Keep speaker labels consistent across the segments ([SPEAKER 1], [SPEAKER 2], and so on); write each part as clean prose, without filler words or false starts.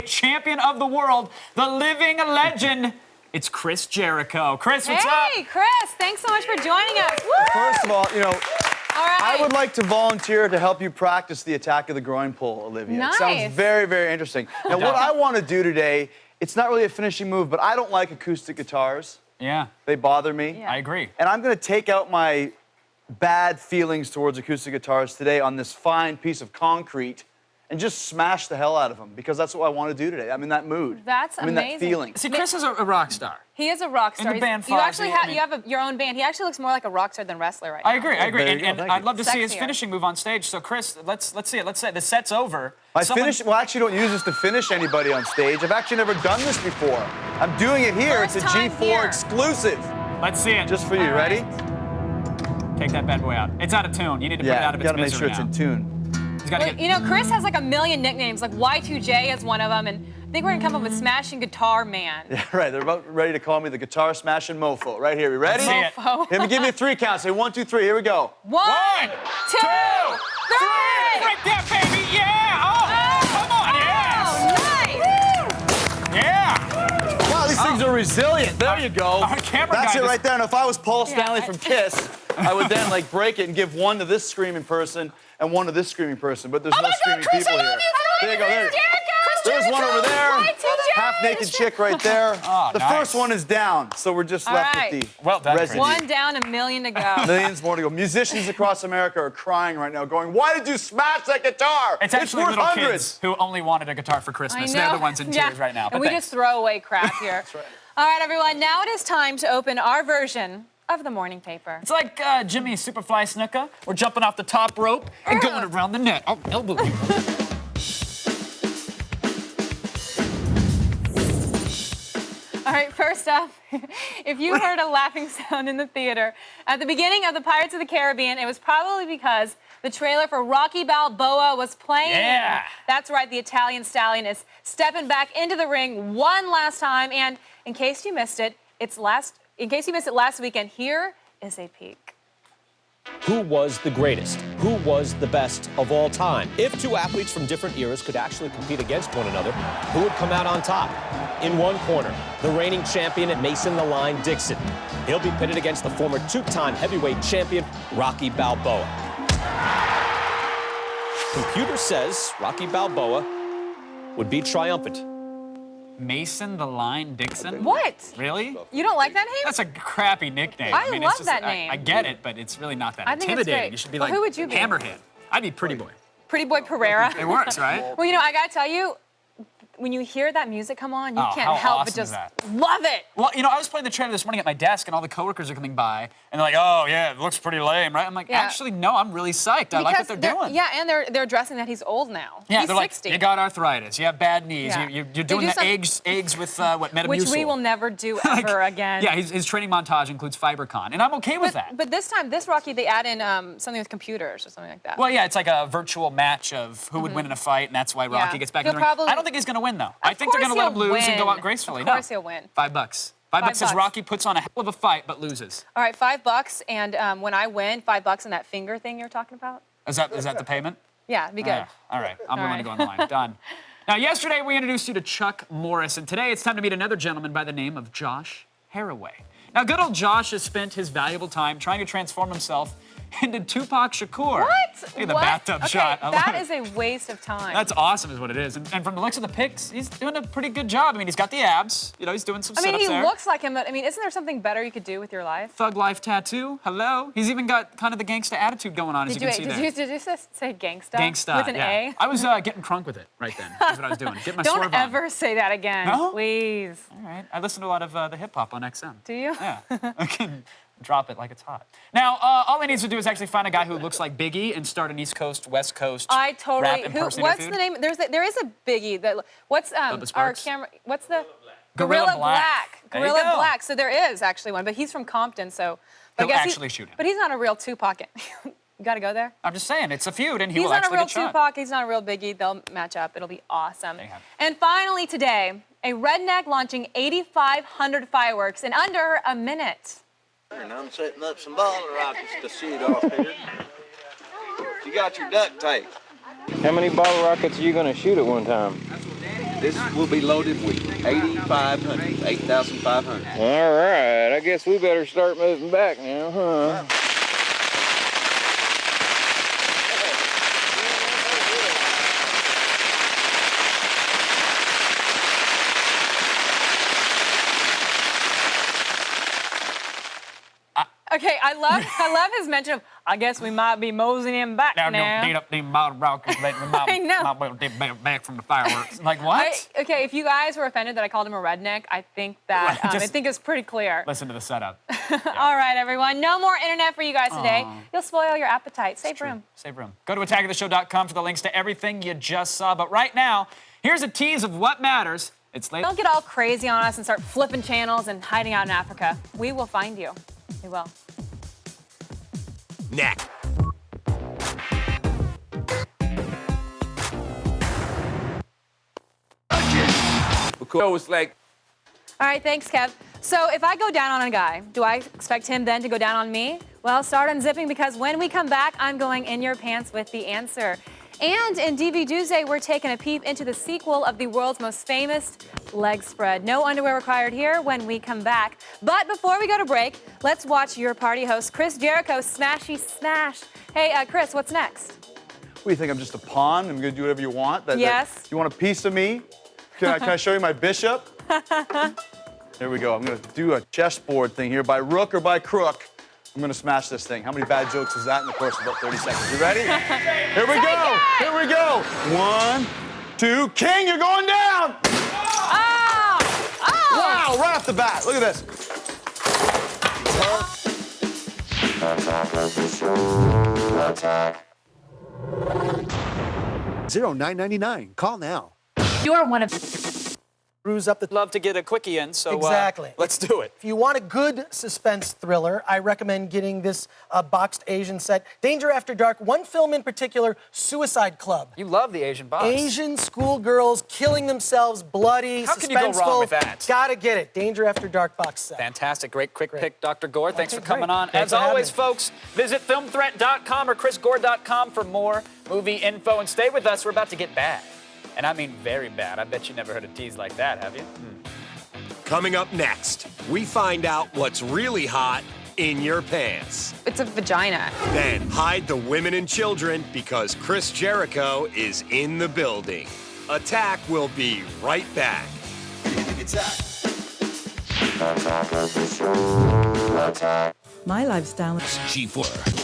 [SPEAKER 1] champion of the world, the living legend. It's Chris Jericho. Chris, what's up?
[SPEAKER 2] Hey, Chris, thanks so much for joining us. Woo!
[SPEAKER 3] First of all,
[SPEAKER 2] All right.
[SPEAKER 3] I would like to volunteer to help you practice the attack of the groin pull, Olivia.
[SPEAKER 2] Nice.
[SPEAKER 3] It sounds very, very interesting. Now, what I want to do today, it's not really a finishing move, but I don't like acoustic guitars.
[SPEAKER 1] Yeah.
[SPEAKER 3] They bother me.
[SPEAKER 2] Yeah.
[SPEAKER 1] I agree.
[SPEAKER 3] And I'm going to take out my bad feelings towards acoustic guitars today on this fine piece of concrete and just smash the hell out of them, because that's what I want to do today. I'm in that mood.
[SPEAKER 2] That's
[SPEAKER 3] I'm in that
[SPEAKER 2] amazing.
[SPEAKER 3] feeling.
[SPEAKER 1] See, Chris is a rock star.
[SPEAKER 2] He is a rock star.
[SPEAKER 1] In the band
[SPEAKER 2] you actually
[SPEAKER 1] Fozzy,
[SPEAKER 2] have
[SPEAKER 1] I mean-
[SPEAKER 2] you have your own band. He actually looks more like a rock star than wrestler right now.
[SPEAKER 1] I agree.
[SPEAKER 3] there you
[SPEAKER 1] And,
[SPEAKER 3] go,
[SPEAKER 1] and
[SPEAKER 3] thank
[SPEAKER 1] I'd
[SPEAKER 3] you.
[SPEAKER 1] love to see his
[SPEAKER 2] Sexier.
[SPEAKER 1] finishing move on stage. So, Chris, let's see it. Let's say the set's over.
[SPEAKER 3] I actually don't use this to finish anybody on stage. I've actually never done this before. I'm doing it here.
[SPEAKER 2] First
[SPEAKER 3] It's a
[SPEAKER 2] time
[SPEAKER 3] G4
[SPEAKER 2] here.
[SPEAKER 3] exclusive.
[SPEAKER 1] Let's see it.
[SPEAKER 3] Just for you.
[SPEAKER 2] All right.
[SPEAKER 3] Ready?
[SPEAKER 1] Take that bad boy out. It's out of tune. You need to put it
[SPEAKER 3] Yeah,
[SPEAKER 1] out of
[SPEAKER 3] you
[SPEAKER 1] its
[SPEAKER 3] gotta make sure
[SPEAKER 1] misery
[SPEAKER 3] it's
[SPEAKER 1] now.
[SPEAKER 3] in tune.
[SPEAKER 1] He's gotta
[SPEAKER 2] Well,
[SPEAKER 1] get...
[SPEAKER 2] you know, Chris has like a million nicknames. Like Y2J is one of them, and I think we're gonna come up with Smashing Guitar Man.
[SPEAKER 3] Yeah, right. They're about ready to call me the guitar smashing mofo. Right here. We ready?
[SPEAKER 1] See it.
[SPEAKER 2] Mofo.
[SPEAKER 3] Give me 3 counts. Say 1, 2, 3. Here we go.
[SPEAKER 2] One,
[SPEAKER 1] One,
[SPEAKER 2] two, three.
[SPEAKER 1] Right there, baby. Yeah. Oh, come on.
[SPEAKER 2] Oh,
[SPEAKER 1] Yes.
[SPEAKER 2] nice.
[SPEAKER 1] Yeah.
[SPEAKER 3] Wow, these things are resilient. There you go.
[SPEAKER 1] Our camera
[SPEAKER 3] That's
[SPEAKER 1] guy
[SPEAKER 3] it
[SPEAKER 1] just-
[SPEAKER 3] right there. And if I was Paul Stanley
[SPEAKER 2] I-
[SPEAKER 3] from Kiss, I would then like break it and give one to this screaming person and one to this screaming person. But there's no
[SPEAKER 2] my God,
[SPEAKER 3] screaming
[SPEAKER 2] Chris,
[SPEAKER 3] people
[SPEAKER 2] I love
[SPEAKER 3] here.
[SPEAKER 2] you.
[SPEAKER 3] There you go. There.
[SPEAKER 2] Chris
[SPEAKER 3] There's one over there.
[SPEAKER 2] Y2J.
[SPEAKER 3] Half-naked chick right there.
[SPEAKER 1] Oh,
[SPEAKER 3] the
[SPEAKER 1] nice.
[SPEAKER 3] first one is down, so we're just
[SPEAKER 2] All
[SPEAKER 3] left
[SPEAKER 2] right.
[SPEAKER 3] with the
[SPEAKER 1] Well done, Chris.
[SPEAKER 3] residue.
[SPEAKER 2] One down, a million to go.
[SPEAKER 3] Millions more to go. Musicians across America are crying right now, going, "Why did you smash that guitar?
[SPEAKER 1] It's actually
[SPEAKER 3] worth
[SPEAKER 1] little
[SPEAKER 3] hundreds."
[SPEAKER 1] kids who only wanted a guitar for
[SPEAKER 2] I
[SPEAKER 1] Christmas.
[SPEAKER 2] know.
[SPEAKER 1] They're the ones in tears
[SPEAKER 2] Yeah.
[SPEAKER 1] right now.
[SPEAKER 2] And
[SPEAKER 1] But
[SPEAKER 2] we
[SPEAKER 1] thanks.
[SPEAKER 2] just throw away crap here.
[SPEAKER 3] That's right.
[SPEAKER 2] All right, everyone. Now it is time to open our version of the morning paper.
[SPEAKER 1] It's like Jimmy Superfly Snuka. We're jumping off the top rope and going around the net. Oh, elbow.
[SPEAKER 2] All right, first up, if you heard a laughing sound in the theater at the beginning of the Pirates of the Caribbean, it was probably because the trailer for Rocky Balboa was playing.
[SPEAKER 1] Yeah.
[SPEAKER 2] That's right, the Italian stallion is stepping back into the ring one last time. And in case you missed it, last weekend, here is a peek.
[SPEAKER 4] Who was the greatest? Who was the best of all time? If two athletes from different eras could actually compete against one another, who would come out on top? In one corner, the reigning champion at Mason the Line Dixon. He'll be pitted against the former two-time heavyweight champion, Rocky Balboa. Computer says Rocky Balboa would be triumphant.
[SPEAKER 1] Mason the Line Dixon?
[SPEAKER 2] What?
[SPEAKER 1] Really?
[SPEAKER 2] You don't like that name?
[SPEAKER 1] That's a crappy nickname.
[SPEAKER 2] I
[SPEAKER 1] mean,
[SPEAKER 2] love
[SPEAKER 1] it's just,
[SPEAKER 2] that
[SPEAKER 1] I
[SPEAKER 2] name.
[SPEAKER 1] get it, but it's really not that
[SPEAKER 2] I think it's
[SPEAKER 1] intimidating.
[SPEAKER 2] great.
[SPEAKER 1] You should be
[SPEAKER 2] Well,
[SPEAKER 1] like
[SPEAKER 2] who would you be?
[SPEAKER 1] Hammerhead. I'd be Pretty Boy.
[SPEAKER 2] Pretty Boy Pereira.
[SPEAKER 1] It works, right?
[SPEAKER 2] Well, you know, I gotta tell you, when you hear that music come on, you
[SPEAKER 1] Oh,
[SPEAKER 2] can't
[SPEAKER 1] how
[SPEAKER 2] help but
[SPEAKER 1] awesome is
[SPEAKER 2] just
[SPEAKER 1] that?
[SPEAKER 2] love it.
[SPEAKER 1] Well, you know, I was playing the trailer this morning at my desk, and all the coworkers are coming by, and they're like, "Oh, yeah, it looks pretty lame, right?" I'm like,
[SPEAKER 2] Yeah.
[SPEAKER 1] "Actually, no, I'm really psyched. I like what they're doing."
[SPEAKER 2] Yeah, and they're addressing that he's old now.
[SPEAKER 1] Yeah,
[SPEAKER 2] he's
[SPEAKER 1] they're
[SPEAKER 2] 60.
[SPEAKER 1] like, "You got arthritis. You have bad knees.
[SPEAKER 2] Yeah.
[SPEAKER 1] You're
[SPEAKER 2] They
[SPEAKER 1] doing
[SPEAKER 2] do
[SPEAKER 1] the
[SPEAKER 2] some-
[SPEAKER 1] eggs with what Metamucil."
[SPEAKER 2] which we will never do
[SPEAKER 1] Like,
[SPEAKER 2] ever again.
[SPEAKER 1] Yeah, his training montage includes FiberCon, and I'm okay with that.
[SPEAKER 2] But this time, this Rocky, they add in something with computers or something like that.
[SPEAKER 1] Well, yeah, it's like a virtual match of who would win in a fight, and that's why Rocky
[SPEAKER 2] Yeah.
[SPEAKER 1] gets back
[SPEAKER 2] He'll
[SPEAKER 1] in the ring.
[SPEAKER 2] probably-
[SPEAKER 1] I don't think he's going to win, though. I think they're
[SPEAKER 2] course
[SPEAKER 1] going to let him
[SPEAKER 2] he'll
[SPEAKER 1] lose and go
[SPEAKER 2] win.
[SPEAKER 1] out gracefully.
[SPEAKER 2] Of course he'll win.
[SPEAKER 1] $5. $5 says
[SPEAKER 2] $5.
[SPEAKER 1] Rocky puts on a hell of a fight, but loses.
[SPEAKER 2] All right, $5, and when I win, $5 in that finger thing you're talking about.
[SPEAKER 1] Is that the payment?
[SPEAKER 2] Yeah, it'd be good.
[SPEAKER 1] All right, I'm
[SPEAKER 2] All
[SPEAKER 1] willing to go on the line. Done. Now, yesterday we introduced you to Chuck Morris, and today it's time to meet another gentleman by the name of Josh Haraway. Now, good old Josh has spent his valuable time trying to transform himself into Tupac Shakur.
[SPEAKER 2] What?
[SPEAKER 1] Look at the
[SPEAKER 2] What?
[SPEAKER 1] bathtub
[SPEAKER 2] Okay,
[SPEAKER 1] shot. I love
[SPEAKER 2] that
[SPEAKER 1] it.
[SPEAKER 2] is a waste of time.
[SPEAKER 1] That's awesome is what it is. And from the looks of the pics, he's doing a pretty good job. I mean, he's got the abs. You know, he's doing some
[SPEAKER 2] I mean,
[SPEAKER 1] sit-ups
[SPEAKER 2] he
[SPEAKER 1] there.
[SPEAKER 2] looks like him, but I mean, isn't there something better you could do with your life?
[SPEAKER 1] Thug life tattoo. Hello. He's even got kind of the gangsta attitude going on, as you can see there.
[SPEAKER 2] Did you say gangsta?
[SPEAKER 1] Gangsta.
[SPEAKER 2] With an
[SPEAKER 1] yeah.
[SPEAKER 2] A?
[SPEAKER 1] I was getting crunk with it right then. That's what I was doing. Get my
[SPEAKER 2] Don't
[SPEAKER 1] swerve on.
[SPEAKER 2] ever say that again,
[SPEAKER 1] No?
[SPEAKER 2] please.
[SPEAKER 1] All right. I listen to a lot of the hip hop on XM.
[SPEAKER 2] Do you?
[SPEAKER 1] Yeah. I can drop it like it's hot. Now, all he needs to do is actually find a guy who looks like Biggie and start an East Coast, West Coast
[SPEAKER 2] I totally.
[SPEAKER 1] rap impersonator
[SPEAKER 2] What's
[SPEAKER 1] feud.
[SPEAKER 2] the name? There is a Biggie. That what's
[SPEAKER 1] Bubba
[SPEAKER 2] our
[SPEAKER 1] Sparks?
[SPEAKER 2] camera? What's the
[SPEAKER 1] Gorilla Black. There you
[SPEAKER 2] Gorilla
[SPEAKER 1] go.
[SPEAKER 2] Black. So there is actually one, but he's from Compton, so. But I
[SPEAKER 1] He'll
[SPEAKER 2] guess
[SPEAKER 1] actually shoot him.
[SPEAKER 2] But he's not a real Tupac. You got to go there.
[SPEAKER 1] I'm just saying, it's a feud, and he
[SPEAKER 2] He's
[SPEAKER 1] will
[SPEAKER 2] not a
[SPEAKER 1] actually
[SPEAKER 2] real
[SPEAKER 1] get shot.
[SPEAKER 2] Tupac. He's not a real Biggie. They'll match up. It'll be awesome.
[SPEAKER 1] There you have
[SPEAKER 2] And finally today, a redneck launching 8,500 fireworks in under a minute.
[SPEAKER 5] And I'm setting up some bottle rockets to shoot off here. You got your duct tape.
[SPEAKER 6] How many bottle rockets are you going to shoot at one time?
[SPEAKER 5] This will be loaded with 8,500. 8,500.
[SPEAKER 6] All right, I guess we better start moving back now, huh?
[SPEAKER 2] Okay, I love his mention of, I guess we might be moseying him back now.
[SPEAKER 1] Now, don't beat up them bottle rockers, but we might,
[SPEAKER 2] I know.
[SPEAKER 1] might well get back from the fireworks. Like, what?
[SPEAKER 2] Okay, if you guys were offended that I called him a redneck, I think that,
[SPEAKER 1] Right,
[SPEAKER 2] I think it's pretty clear.
[SPEAKER 1] Listen to the setup.
[SPEAKER 2] All right, everyone, no more internet for you guys today. You'll spoil your appetite. Save room.
[SPEAKER 1] Save room. Go to attackoftheshow.com for the links to everything you just saw. But right now, here's a tease of what matters. It's late.
[SPEAKER 2] Don't get all crazy on us and start flipping channels and hiding out in Africa. We will find you. We will.
[SPEAKER 4] Next.
[SPEAKER 6] Because it's like,
[SPEAKER 2] All right, thanks, Kev. So if I go down on a guy, do I expect him then to go down on me? Well, start unzipping because when we come back, I'm going in your pants with the answer. And in DV Tuesday, we're taking a peep into the sequel of the world's most famous leg spread. No underwear required here when we come back. But before we go to break, let's watch your party host, Chris Jericho, smashy smash. Hey, Chris, what's next?
[SPEAKER 3] What do you think? I'm just a pawn? I'm gonna do whatever you want?
[SPEAKER 2] Yes.
[SPEAKER 3] You want a piece of me? Can I show you my bishop? Here we go. I'm gonna do a chessboard thing here. By rook or by crook, I'm gonna smash this thing. How many bad jokes is that in the course of about 30 seconds? You ready? Here we go. Here we go. 1, 2, king, you're going down.
[SPEAKER 2] Oh! Oh!
[SPEAKER 3] Wow, right off the bat. Look at this.
[SPEAKER 7] $09.99. Call now.
[SPEAKER 8] You're one of
[SPEAKER 9] Screws up the.
[SPEAKER 1] Love to get a quickie in, so
[SPEAKER 9] Exactly.
[SPEAKER 1] let's do it.
[SPEAKER 9] If you want a good suspense thriller, I recommend getting this boxed Asian set. Danger After Dark. One film in particular, Suicide Club.
[SPEAKER 1] You love the Asian box.
[SPEAKER 9] Asian schoolgirls killing themselves, bloody,
[SPEAKER 1] How
[SPEAKER 9] suspenseful.
[SPEAKER 1] can you go wrong with that?
[SPEAKER 9] Gotta get it. Danger After Dark box set.
[SPEAKER 1] Fantastic. Great quick pick, Dr. Gore. Thanks for
[SPEAKER 9] Okay,
[SPEAKER 1] coming
[SPEAKER 9] great.
[SPEAKER 1] on.
[SPEAKER 9] Thanks
[SPEAKER 1] As
[SPEAKER 9] for having
[SPEAKER 1] always,
[SPEAKER 9] me.
[SPEAKER 1] folks, visit filmthreat.com or chrisgore.com for more movie info. And stay with us. We're about to get bad. And I mean very bad. I bet you never heard a tease like that, have you?
[SPEAKER 4] Coming up next, we find out what's really hot in your pants.
[SPEAKER 2] It's a vagina.
[SPEAKER 4] Then hide the women and children because Chris Jericho is in the building. Attack will be right back.
[SPEAKER 8] my lifestyle.
[SPEAKER 4] G4.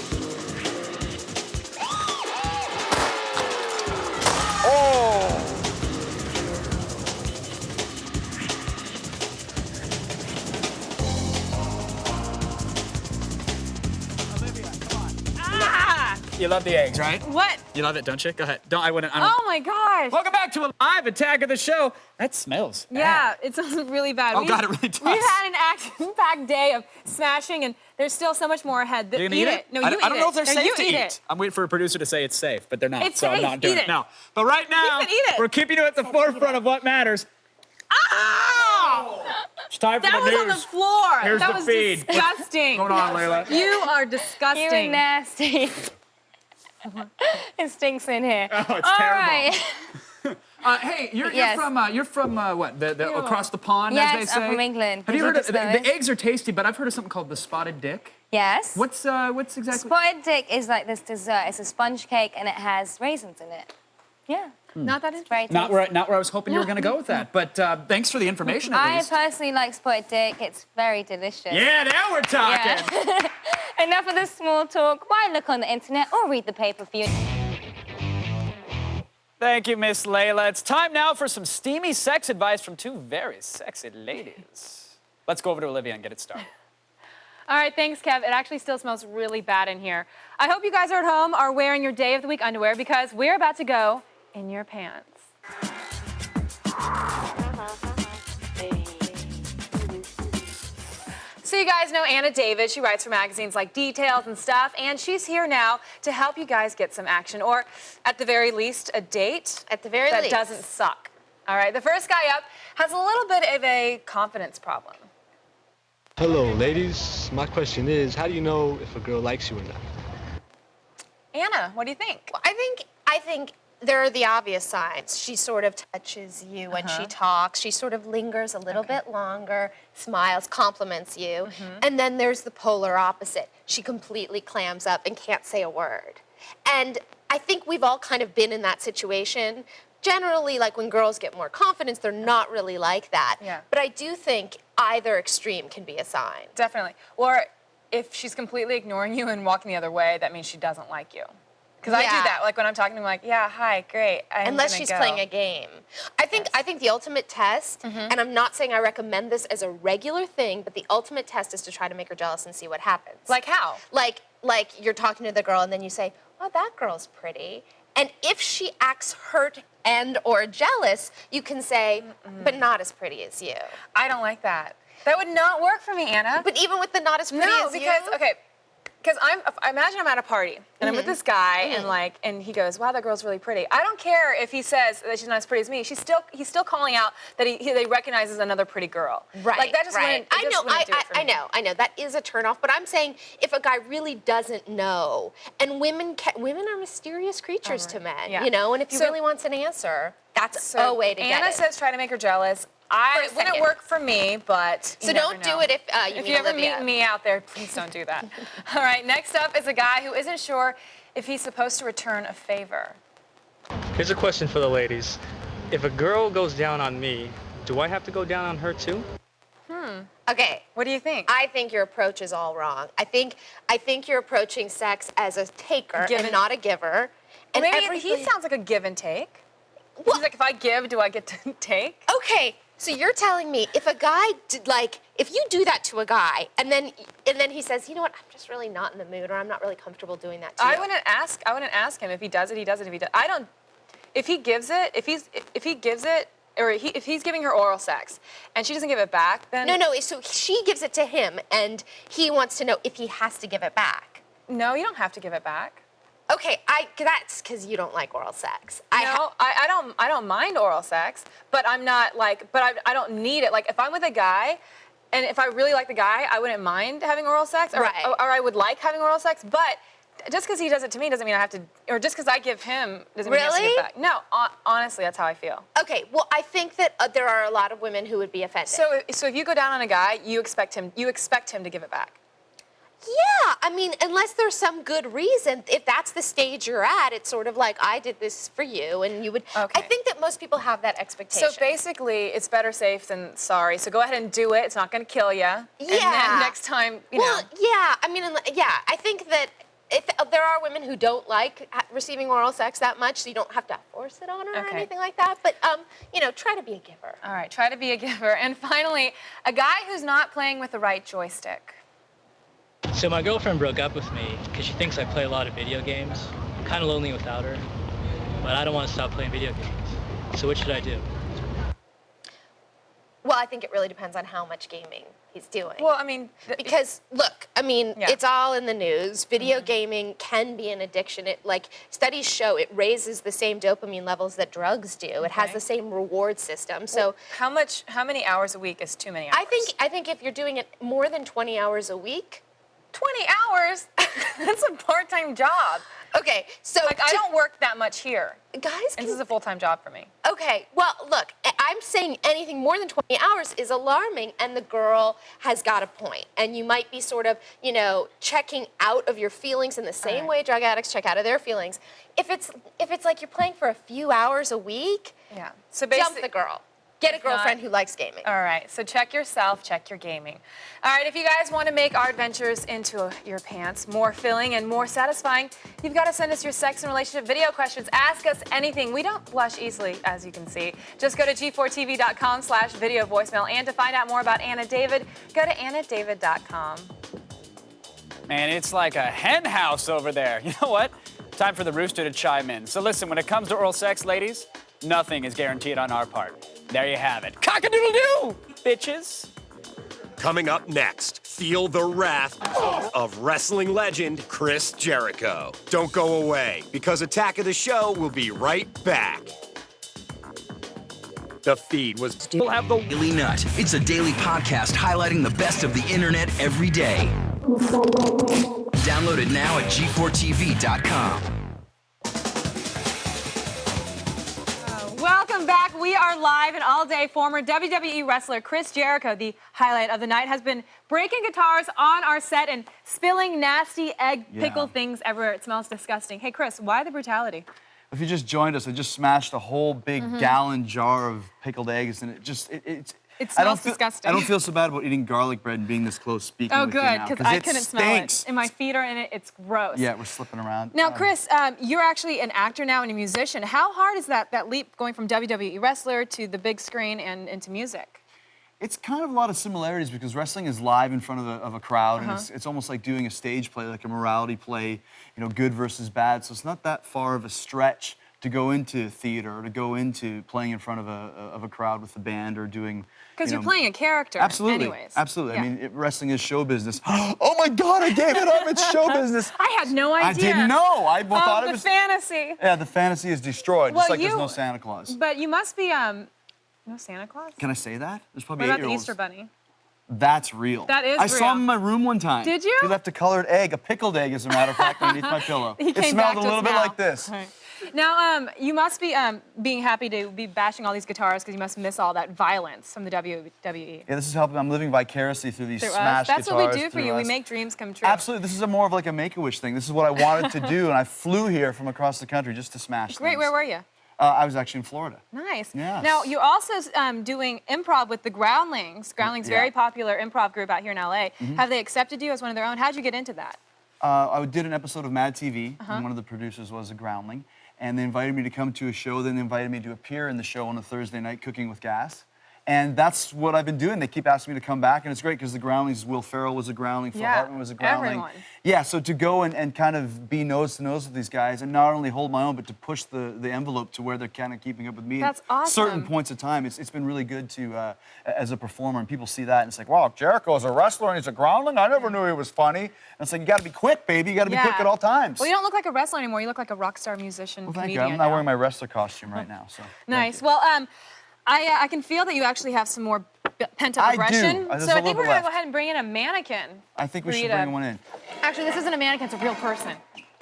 [SPEAKER 1] You love the eggs, right?
[SPEAKER 2] What?
[SPEAKER 1] You love it, don't you? Go ahead. I wouldn't.
[SPEAKER 2] Oh my gosh.
[SPEAKER 1] Welcome back to a live attack of the show. That smells bad.
[SPEAKER 2] Yeah, it sounds really bad.
[SPEAKER 1] Oh, God, it really does.
[SPEAKER 2] We've had an action-packed day of smashing, and there's still so much more ahead.
[SPEAKER 1] You're gonna eat it?
[SPEAKER 2] No, you eat it.
[SPEAKER 1] I don't know if they're
[SPEAKER 2] No,
[SPEAKER 1] safe
[SPEAKER 2] you
[SPEAKER 1] to
[SPEAKER 2] eat
[SPEAKER 1] eat.
[SPEAKER 2] it.
[SPEAKER 1] I'm waiting for a producer to say it's safe, but they're not.
[SPEAKER 2] It's
[SPEAKER 1] so I'm
[SPEAKER 2] safe.
[SPEAKER 1] not doing
[SPEAKER 2] Eat
[SPEAKER 1] it.
[SPEAKER 2] it.
[SPEAKER 1] No. But right now,
[SPEAKER 2] said eat it.
[SPEAKER 1] we're keeping you at the forefront of what matters.
[SPEAKER 2] Ow!
[SPEAKER 1] It's time for
[SPEAKER 2] That
[SPEAKER 1] the
[SPEAKER 2] was
[SPEAKER 1] news.
[SPEAKER 2] on the floor.
[SPEAKER 1] Here's
[SPEAKER 2] that
[SPEAKER 1] the
[SPEAKER 2] was
[SPEAKER 1] feed.
[SPEAKER 2] disgusting.
[SPEAKER 1] What's going on, Layla?
[SPEAKER 2] You are disgusting.
[SPEAKER 10] You're nasty. It stinks in here.
[SPEAKER 1] Oh, it's
[SPEAKER 10] All
[SPEAKER 1] terrible.
[SPEAKER 10] right.
[SPEAKER 1] Hey, you're
[SPEAKER 10] Yes.
[SPEAKER 1] from what? The across the pond,
[SPEAKER 10] Yes,
[SPEAKER 1] as they say.
[SPEAKER 10] I'm from England.
[SPEAKER 1] Have you
[SPEAKER 10] Would
[SPEAKER 1] heard
[SPEAKER 10] you
[SPEAKER 1] of
[SPEAKER 10] like to
[SPEAKER 1] the eggs are tasty, but I've heard of something called the spotted dick.
[SPEAKER 10] Yes.
[SPEAKER 1] What's exactly?
[SPEAKER 10] Spotted dick is like this dessert. It's a sponge cake and it has raisins in it. Yeah.
[SPEAKER 2] Not that
[SPEAKER 10] It's very
[SPEAKER 1] Not
[SPEAKER 10] tasty.
[SPEAKER 1] where I was hoping you were going to go with that. But thanks for the information, at
[SPEAKER 10] I
[SPEAKER 1] least.
[SPEAKER 10] personally like spotted dick. It's very delicious.
[SPEAKER 1] Yeah, now we're talking.
[SPEAKER 10] Yeah. Enough of this small talk. Why look on the internet or read the paper for you?
[SPEAKER 1] Thank you, Miss Layla. It's time now for some steamy sex advice from two very sexy ladies. Let's go over to Olivia and get it started.
[SPEAKER 2] All right, thanks, Kev. It actually still smells really bad in here. I hope you guys are at home are wearing your day of the week underwear because we're about to go in your pants. So you guys know Anna David. She writes for magazines like Details and stuff, and she's here now to help you guys get some action, or at the very least, a date
[SPEAKER 10] At the very
[SPEAKER 2] that
[SPEAKER 10] least.
[SPEAKER 2] doesn't suck. All right, the first guy up has a little bit of a confidence problem.
[SPEAKER 11] Hello, ladies. My question is, how do you know if a girl likes you or not?
[SPEAKER 2] Anna, what do you think?
[SPEAKER 12] I think there are the obvious signs. She sort of touches you when she talks. She sort of lingers a little bit longer, smiles, compliments you. And then there's the polar opposite. She completely clams up and can't say a word. And I think we've all kind of been in that situation. Generally, like when girls get more confidence, they're not really like that.
[SPEAKER 2] Yeah.
[SPEAKER 12] But I do think either extreme can be a sign.
[SPEAKER 2] Definitely. Or if she's completely ignoring you and walking the other way, that means she doesn't like you. Because I do that. Like when I'm talking to them, like, yeah, hi, great.
[SPEAKER 12] Unless she's playing a game. I think the ultimate test, and I'm not saying I recommend this as a regular thing, but the ultimate test is to try to make her jealous and see what happens.
[SPEAKER 2] Like how?
[SPEAKER 12] Like you're talking to the girl and then you say, oh, that girl's pretty. And if she acts hurt and or jealous, you can say, but not as pretty as you.
[SPEAKER 2] I don't like that. That would not work for me, Anna.
[SPEAKER 12] But even with the not as pretty as you?
[SPEAKER 2] Because imagine I'm at a party and I'm with this guy and he goes, wow, that girl's really pretty. I don't care if he says that she's not as pretty as me. He's still calling out that he recognizes another pretty girl.
[SPEAKER 12] Right.
[SPEAKER 2] Like that just wouldn't.
[SPEAKER 12] I know that is a turnoff. But I'm saying if a guy really doesn't know, and women are mysterious creatures to men, you know. And if he really wants an answer, that's a way to get it.
[SPEAKER 2] Anna says try to make her jealous. It wouldn't work for me, but
[SPEAKER 12] so don't do it
[SPEAKER 2] if you ever meet me out there, please don't do that. All right, next up is a guy who isn't sure if he's supposed to return a favor.
[SPEAKER 13] Here's a question for the ladies. If a girl goes down on me, do I have to go down on her too?
[SPEAKER 12] Okay.
[SPEAKER 2] What do you think?
[SPEAKER 12] I think your approach is all wrong. I think you're approaching sex as a taker and not a giver.
[SPEAKER 2] And maybe he sounds like a give and take. He's like, if I give, do I get to take?
[SPEAKER 12] Okay. So you're telling me if a guy if you do that to a guy and then he says, you know what, I'm just really not in the mood or I'm not really comfortable doing that to you.
[SPEAKER 2] I wouldn't ask him if he does it. He does it. If he does, I don't. If he gives it, if he gives it, or if he's giving her oral sex and she doesn't give it back, then
[SPEAKER 12] no. So she gives it to him and he wants to know if he has to give it back.
[SPEAKER 2] No, you don't have to give it back.
[SPEAKER 12] Okay, that's because you don't like oral sex.
[SPEAKER 2] I don't mind oral sex, but I'm not like, I don't need it. Like if I'm with a guy, and if I really like the guy, I wouldn't mind having oral sex, or I would like having oral sex. But just because he does it to me doesn't mean I have to, or just because I give him doesn't mean he has to give back. No, honestly, that's how I feel.
[SPEAKER 12] Okay, well, I think that there are a lot of women who would be offended.
[SPEAKER 2] So if you go down on a guy, you expect him to give it back.
[SPEAKER 12] Yeah, I mean, unless there's some good reason, if that's the stage you're at, it's sort of like, I did this for you, and you would... Okay. I think that most people have that expectation.
[SPEAKER 2] So basically, it's better safe than sorry, so go ahead and do it. It's not going to kill you. Yeah. And then next time, you know...
[SPEAKER 12] yeah, I mean, I think that there are women who don't like receiving oral sex that much, so you don't have to force it on her or anything like that, but, try to be a giver.
[SPEAKER 2] All right, try to be a giver. And finally, a guy who's not playing with the right joystick.
[SPEAKER 13] So my girlfriend broke up with me because she thinks I play a lot of video games. I'm kind of lonely without her, but I don't want to stop playing video games. So what should I do?
[SPEAKER 12] Well, I think it really depends on how much gaming he's doing.
[SPEAKER 2] Well, I mean...
[SPEAKER 12] Because, look, it's all in the news. Video gaming can be an addiction. Studies show it raises the same dopamine levels that drugs do. It has the same reward system. So
[SPEAKER 2] how many hours a week is too many hours?
[SPEAKER 12] I think if you're doing it more than 20 hours a week...
[SPEAKER 2] 20 hours? That's a part-time job.
[SPEAKER 12] Okay, so...
[SPEAKER 2] I don't work that much here.
[SPEAKER 12] Guys
[SPEAKER 2] This is a full-time job for me.
[SPEAKER 12] Okay, well, look, I'm saying anything more than 20 hours is alarming, and the girl has got a point. And you might be sort of, checking out of your feelings in the same way drug addicts check out of their feelings. If it's like you're playing for a few hours a week,
[SPEAKER 2] so
[SPEAKER 12] jump the girl. Get a girlfriend who likes gaming.
[SPEAKER 2] All right, so check yourself, check your gaming. All right, if you guys want to make our adventures into your pants more filling and more satisfying, you've got to send us your sex and relationship video questions. Ask us anything. We don't blush easily, as you can see. Just go to g4tv.com/video voicemail. And to find out more about Anna David, go to annadavid.com.
[SPEAKER 1] Man, it's like a hen house over there. You know what? Time for the rooster to chime in. So listen, when it comes to oral sex, ladies, nothing is guaranteed on our part. There you have it. Cock-a-doodle-doo, bitches.
[SPEAKER 14] Coming up next, feel the wrath of wrestling legend Chris Jericho. Don't go away, because Attack of the Show will be right back. The feed was...
[SPEAKER 15] We'll have the Daily Nut. It's a daily podcast highlighting the best of the internet every day. Download it now at g4tv.com.
[SPEAKER 2] Welcome back. We are live and all day. Former WWE wrestler Chris Jericho, the highlight of the night, has been breaking guitars on our set and spilling nasty egg pickle things everywhere. It smells disgusting. Hey, Chris, why the brutality?
[SPEAKER 3] If you just joined us, I just smashed a whole big gallon jar of pickled eggs, and
[SPEAKER 2] it smells disgusting.
[SPEAKER 3] I don't feel so bad about eating garlic bread and being this close speaking with you now.
[SPEAKER 2] Oh, good, because I couldn't smell it.
[SPEAKER 3] Stinks.
[SPEAKER 2] And my feet are in it. It's gross.
[SPEAKER 3] Yeah, we're slipping around.
[SPEAKER 2] Now, Chris, you're actually an actor now and a musician. How hard is that leap going from WWE wrestler to the big screen and into music?
[SPEAKER 3] It's kind of a lot of similarities because wrestling is live in front of a crowd, and it's almost like doing a stage play, like a morality play, you know, good versus bad. So it's not that far of a stretch to go into theater or to go into playing in front of a crowd with the band or doing.
[SPEAKER 2] Because you're playing a character.
[SPEAKER 3] Absolutely.
[SPEAKER 2] Anyways.
[SPEAKER 3] Absolutely.
[SPEAKER 2] Yeah.
[SPEAKER 3] I mean, wrestling is show business. Oh my God, I gave it up. It's show business.
[SPEAKER 2] I had no idea.
[SPEAKER 3] I didn't know. I thought it was.
[SPEAKER 2] The fantasy.
[SPEAKER 3] Yeah, the fantasy is destroyed, just like there's no Santa Claus.
[SPEAKER 2] But you must be, no Santa Claus?
[SPEAKER 3] Can I say that? There's probably
[SPEAKER 2] What about
[SPEAKER 3] 8-year-olds.
[SPEAKER 2] the Easter Bunny?
[SPEAKER 3] That's real.
[SPEAKER 2] That is
[SPEAKER 3] I
[SPEAKER 2] real.
[SPEAKER 3] saw him in my room one time.
[SPEAKER 2] Did you?
[SPEAKER 3] He left a colored egg, a pickled egg, as a matter of fact, underneath my pillow.
[SPEAKER 2] He
[SPEAKER 3] It
[SPEAKER 2] came
[SPEAKER 3] smelled
[SPEAKER 2] back
[SPEAKER 3] a
[SPEAKER 2] to
[SPEAKER 3] little
[SPEAKER 2] us
[SPEAKER 3] bit
[SPEAKER 2] now.
[SPEAKER 3] like this.
[SPEAKER 2] Right. Now, you must be being happy to be bashing all these guitars because you must miss all that violence from the WWE.
[SPEAKER 3] Yeah, this is helping. I'm living vicariously through these
[SPEAKER 2] Through
[SPEAKER 3] smashed
[SPEAKER 2] us. That's
[SPEAKER 3] guitars.
[SPEAKER 2] what we do for you.
[SPEAKER 3] through
[SPEAKER 2] We
[SPEAKER 3] us.
[SPEAKER 2] make dreams come true.
[SPEAKER 3] Absolutely. This is more of like a Make-A-Wish thing. This is what I wanted to do, and I flew here from across the country just to smash
[SPEAKER 2] Great.
[SPEAKER 3] things.
[SPEAKER 2] Where were you?
[SPEAKER 3] I was actually in Florida.
[SPEAKER 2] Nice.
[SPEAKER 3] Yes.
[SPEAKER 2] Now, you're also doing improv with the Groundlings. Groundlings, very popular improv group out here in LA. Have they accepted you as one of their own? How'd you get into that?
[SPEAKER 3] I did an episode of Mad TV, and one of the producers was a Groundling, and they invited me to come to a show, then they invited me to appear in the show on a Thursday night, Cooking with Gas. And that's what I've been doing. They keep asking me to come back, and it's great because the Groundlings, Will Ferrell was a Groundling, Phil Hartman was a Groundling.
[SPEAKER 2] Everyone.
[SPEAKER 3] Yeah, so to go and kind of be nose to nose with these guys and not only hold my own, but to push the envelope to where they're kind of keeping up with me
[SPEAKER 2] That's
[SPEAKER 3] at
[SPEAKER 2] awesome.
[SPEAKER 3] certain points of time. It's been really good to, as a performer, and people see that, and it's like, wow, Jericho's a wrestler and he's a Groundling? I never knew he was funny. And it's like, you gotta be quick, baby. You gotta be quick at all times.
[SPEAKER 2] Well, you don't look like a wrestler anymore. You look like a rock star musician,
[SPEAKER 3] Well, thank you.
[SPEAKER 2] comedian
[SPEAKER 3] I'm not
[SPEAKER 2] now.
[SPEAKER 3] wearing my wrestler costume right now, so.
[SPEAKER 2] Nice. Well, I can feel that you actually have some more pent-up
[SPEAKER 3] I do.
[SPEAKER 2] aggression.
[SPEAKER 3] There's
[SPEAKER 2] So
[SPEAKER 3] a
[SPEAKER 2] I
[SPEAKER 3] little
[SPEAKER 2] think we're
[SPEAKER 3] bit
[SPEAKER 2] gonna
[SPEAKER 3] left.
[SPEAKER 2] go ahead and bring in a mannequin.
[SPEAKER 3] I think we
[SPEAKER 2] for
[SPEAKER 3] should
[SPEAKER 2] you to-
[SPEAKER 3] bring one in.
[SPEAKER 2] Actually, this isn't a mannequin. It's a real person.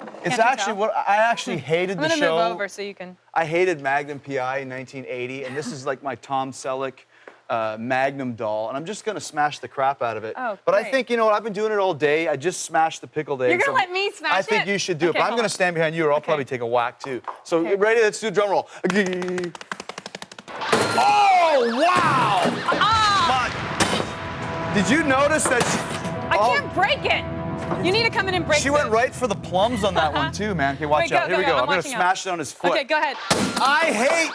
[SPEAKER 3] It's
[SPEAKER 2] Can't you
[SPEAKER 3] actually
[SPEAKER 2] tell?
[SPEAKER 3] what I actually hated
[SPEAKER 2] I'm
[SPEAKER 3] the
[SPEAKER 2] gonna
[SPEAKER 3] show.
[SPEAKER 2] move over so you can.
[SPEAKER 3] I hated Magnum PI in 1980, and this is like my Tom Selleck Magnum doll, and I'm just gonna smash the crap out of it.
[SPEAKER 2] Oh,
[SPEAKER 3] but I
[SPEAKER 2] great.
[SPEAKER 3] think, you know what, I've been doing it all day. I just smashed the pickled egg.
[SPEAKER 2] You're gonna let me smash
[SPEAKER 3] I think
[SPEAKER 2] it?
[SPEAKER 3] you should do
[SPEAKER 2] Okay,
[SPEAKER 3] it, but I'm
[SPEAKER 2] hold
[SPEAKER 3] gonna
[SPEAKER 2] on.
[SPEAKER 3] stand behind you, or I'll probably take a whack too. So
[SPEAKER 2] Okay.
[SPEAKER 3] get ready, let's do a drum roll. Oh, wow! Did you notice that?
[SPEAKER 2] I can't break it. You need to come in and break it.
[SPEAKER 3] She went right for the plums on that one too, man. Okay, watch
[SPEAKER 2] Wait,
[SPEAKER 3] out. Here we go. I'm gonna
[SPEAKER 2] watching out.
[SPEAKER 3] smash it on his foot.
[SPEAKER 2] Okay, go ahead.
[SPEAKER 3] I hate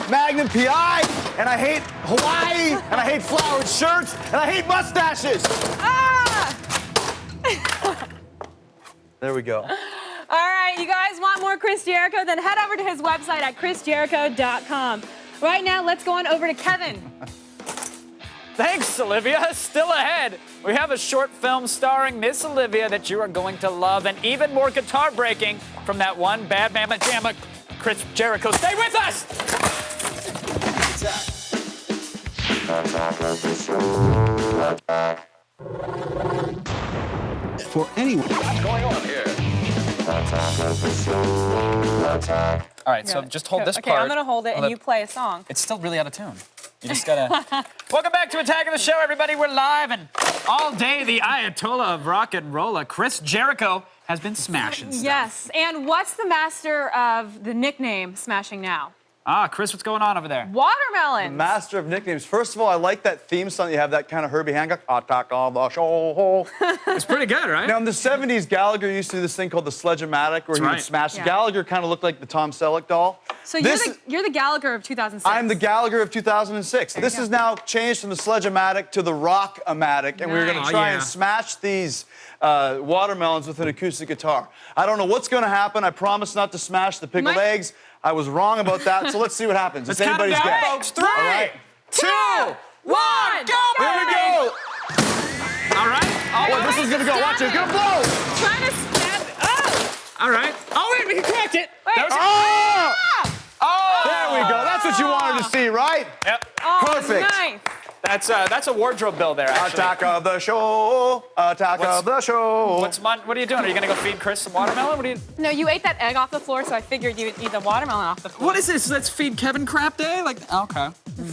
[SPEAKER 3] Magnum PI, and I hate Hawaii, and I hate flowered shirts, and I hate mustaches.
[SPEAKER 2] Ah!
[SPEAKER 3] There we go.
[SPEAKER 2] All right, you guys want more Chris Jericho? Then head over to his website at chrisjericho.com. Right now, let's go on over to Kevin.
[SPEAKER 1] Thanks, Olivia. Still ahead, we have a short film starring Miss Olivia that you are going to love, and even more guitar breaking from that one bad mamma jamma, Chris Jericho. Stay with us!
[SPEAKER 7] For anyone.
[SPEAKER 14] What's going on here?
[SPEAKER 1] All right, so just hold this
[SPEAKER 2] okay,
[SPEAKER 1] part.
[SPEAKER 2] I'm gonna hold it and you play a song.
[SPEAKER 1] It's still really out of tune. You just gotta. Welcome back to Attack of the Show, everybody. We're live, and all day the Ayatollah of rock and roll, Chris Jericho, has been smashing stuff.
[SPEAKER 2] Yes, and what's the master of the nickname Smashing Now?
[SPEAKER 1] Chris, what's going on over there?
[SPEAKER 2] Watermelons.
[SPEAKER 3] Master of nicknames. First of all, I like that theme song. You have that kind of Herbie Hancock. Attack of the show.
[SPEAKER 1] It's pretty good, right?
[SPEAKER 3] Now, in the 70s, Gallagher used to do this thing called the Sledge-O-Matic, where he would
[SPEAKER 1] right.
[SPEAKER 3] smash.
[SPEAKER 2] Yeah.
[SPEAKER 3] Gallagher kind of looked like the Tom Selleck doll.
[SPEAKER 2] So
[SPEAKER 3] This
[SPEAKER 2] you're the Gallagher of 2006.
[SPEAKER 3] I'm the Gallagher of 2006. This
[SPEAKER 2] go.
[SPEAKER 3] is now changed from the Sledge-O-Matic to the Rock-O-Matic, and we're going to
[SPEAKER 1] Nice.
[SPEAKER 3] try
[SPEAKER 1] Oh,
[SPEAKER 3] and
[SPEAKER 1] yeah.
[SPEAKER 3] smash these watermelons with an acoustic guitar. I don't know what's going to happen. I promise not to smash the pickled eggs. I was wrong about that, so let's see what happens.
[SPEAKER 1] Let's
[SPEAKER 3] It's
[SPEAKER 1] count it
[SPEAKER 3] anybody's
[SPEAKER 1] down,
[SPEAKER 3] guess.
[SPEAKER 1] folks. 3,
[SPEAKER 3] All right.
[SPEAKER 1] 2, 1, go,
[SPEAKER 3] Here we go.
[SPEAKER 1] All right.
[SPEAKER 3] Oh, this is going to go. Watch it. It's going to blow.
[SPEAKER 2] Trying to stab. Oh!
[SPEAKER 1] All right. Oh, wait, we can connect it.
[SPEAKER 2] Wait.
[SPEAKER 1] That was
[SPEAKER 3] Oh!
[SPEAKER 1] Oh!
[SPEAKER 3] There we go. That's what you wanted to see, right?
[SPEAKER 1] Yep.
[SPEAKER 2] Oh,
[SPEAKER 3] Perfect.
[SPEAKER 2] Nice.
[SPEAKER 1] That's a wardrobe bill there, actually.
[SPEAKER 3] Attack of the show. Attack of the show.
[SPEAKER 1] What are you doing? Are you gonna go feed Chris some watermelon? What are you?
[SPEAKER 2] No, you ate that egg off the floor, so I figured you'd eat the watermelon off the floor.
[SPEAKER 1] What is this? Let's feed Kevin crap day? Like, okay.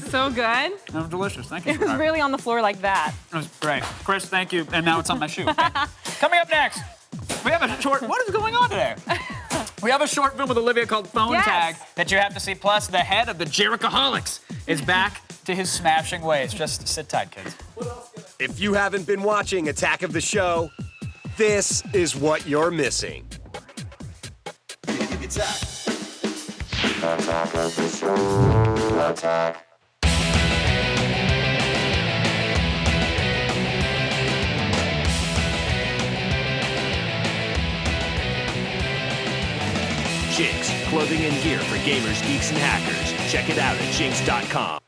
[SPEAKER 2] So good.
[SPEAKER 1] That was delicious. Thank you.
[SPEAKER 2] It was really on the floor like that.
[SPEAKER 1] It was great. Chris, thank you. And now it's on my shoe. Okay? Coming up next, we have a short. What is going on today? We have a short film with Olivia called Phone Tag that you have to see. Plus, the head of the Jerichoholics is back to his smashing ways. Just sit tight, kids.
[SPEAKER 14] If you haven't been watching Attack of the Show, this is what you're missing.
[SPEAKER 15] Attack of the show. Attack.
[SPEAKER 14] Jinx, clothing and gear for gamers, geeks, and hackers. Check it out at jinx.com.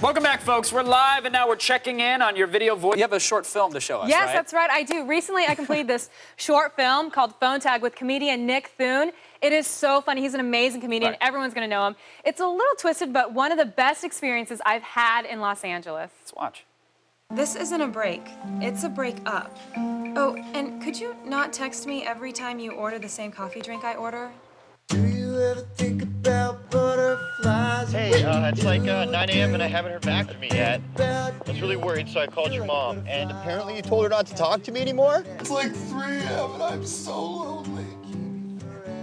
[SPEAKER 1] Welcome back, folks. We're live, and now we're checking in on your video voice. You have a short film to show us,
[SPEAKER 2] Yes,
[SPEAKER 1] right?
[SPEAKER 2] that's right. I do. Recently, I completed this short film called Phone Tag with comedian Nick Thune. It is so funny. He's an amazing comedian.
[SPEAKER 1] Right.
[SPEAKER 2] Everyone's going to know him. It's a little twisted, but one of the best experiences I've had in Los Angeles.
[SPEAKER 1] Let's watch.
[SPEAKER 16] This isn't a break. It's a break up. Oh, and could you not text me every time you order the same coffee drink I order?
[SPEAKER 17] Do you ever think about butterflies? Hey, it's like 9 a.m. and I haven't heard back from you yet. I was really worried, so I called your mom. And apparently you told her not to talk to me anymore? It's like 3 a.m. and I'm so lonely.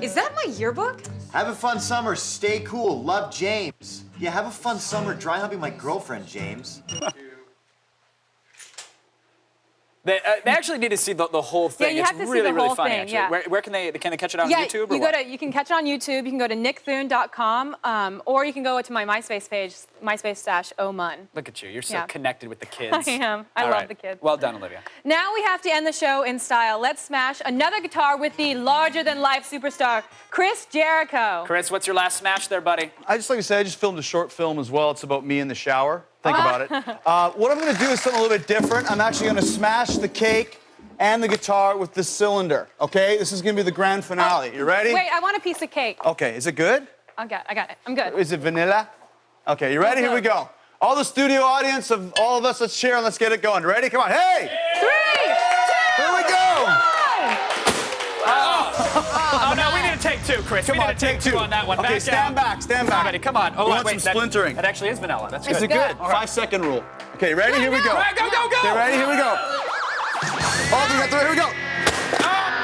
[SPEAKER 16] Is that my yearbook?
[SPEAKER 17] Have a fun summer. Stay cool. Love, James. Yeah, have a fun summer dry humping my girlfriend, James.
[SPEAKER 1] They actually need to see the whole thing.
[SPEAKER 2] Yeah, you
[SPEAKER 1] it's
[SPEAKER 2] have to see
[SPEAKER 1] really,
[SPEAKER 2] the
[SPEAKER 1] really
[SPEAKER 2] whole
[SPEAKER 1] funny,
[SPEAKER 2] thing,
[SPEAKER 1] actually.
[SPEAKER 2] yeah.
[SPEAKER 1] Where can they catch it on YouTube? Or
[SPEAKER 2] You can catch it on YouTube. You can go to nickthune.com, or you can go to my MySpace page, MySpace/ENunn.
[SPEAKER 1] Look at you. You're so
[SPEAKER 2] Yeah.
[SPEAKER 1] connected with the kids.
[SPEAKER 2] I am. I
[SPEAKER 1] All
[SPEAKER 2] love
[SPEAKER 1] right.
[SPEAKER 2] the kids.
[SPEAKER 1] Well done, Olivia.
[SPEAKER 2] Now we have to end the show in style. Let's smash another guitar with the larger-than-life superstar, Chris Jericho.
[SPEAKER 1] Chris, what's your last smash there, buddy?
[SPEAKER 3] I just like to say, I just filmed a short film as well. It's about me in the shower. Think about it. What I'm going to do is something a little bit different. I'm actually going to smash the cake and the guitar with the cylinder, okay? This is going to be the grand finale. You ready?
[SPEAKER 2] Wait, I want a piece of cake.
[SPEAKER 3] Okay, is it good?
[SPEAKER 2] I got it. I'm good.
[SPEAKER 3] Is it vanilla? Okay, you ready? Here we go. All the studio audience of all of us, let's cheer and let's get it going. Ready? Come on. Hey!
[SPEAKER 2] 3, 2,
[SPEAKER 3] Here we go!
[SPEAKER 1] Oh, no, we need to take two, Chris.
[SPEAKER 3] Come
[SPEAKER 1] we
[SPEAKER 3] on,
[SPEAKER 1] need to take two on that one.
[SPEAKER 3] Okay,
[SPEAKER 1] Back
[SPEAKER 3] stand
[SPEAKER 1] down.
[SPEAKER 3] back, stand back.
[SPEAKER 1] Ready, come on. Oh,
[SPEAKER 3] We want
[SPEAKER 1] wait,
[SPEAKER 3] some splintering.
[SPEAKER 1] That actually is vanilla. That's good.
[SPEAKER 3] Is it good?
[SPEAKER 1] All right.
[SPEAKER 3] 5-second rule. Okay, ready? Here we go.
[SPEAKER 1] All right, go, go, go!
[SPEAKER 3] Okay, ready? Here we go. Oh, we got 3. Here we go.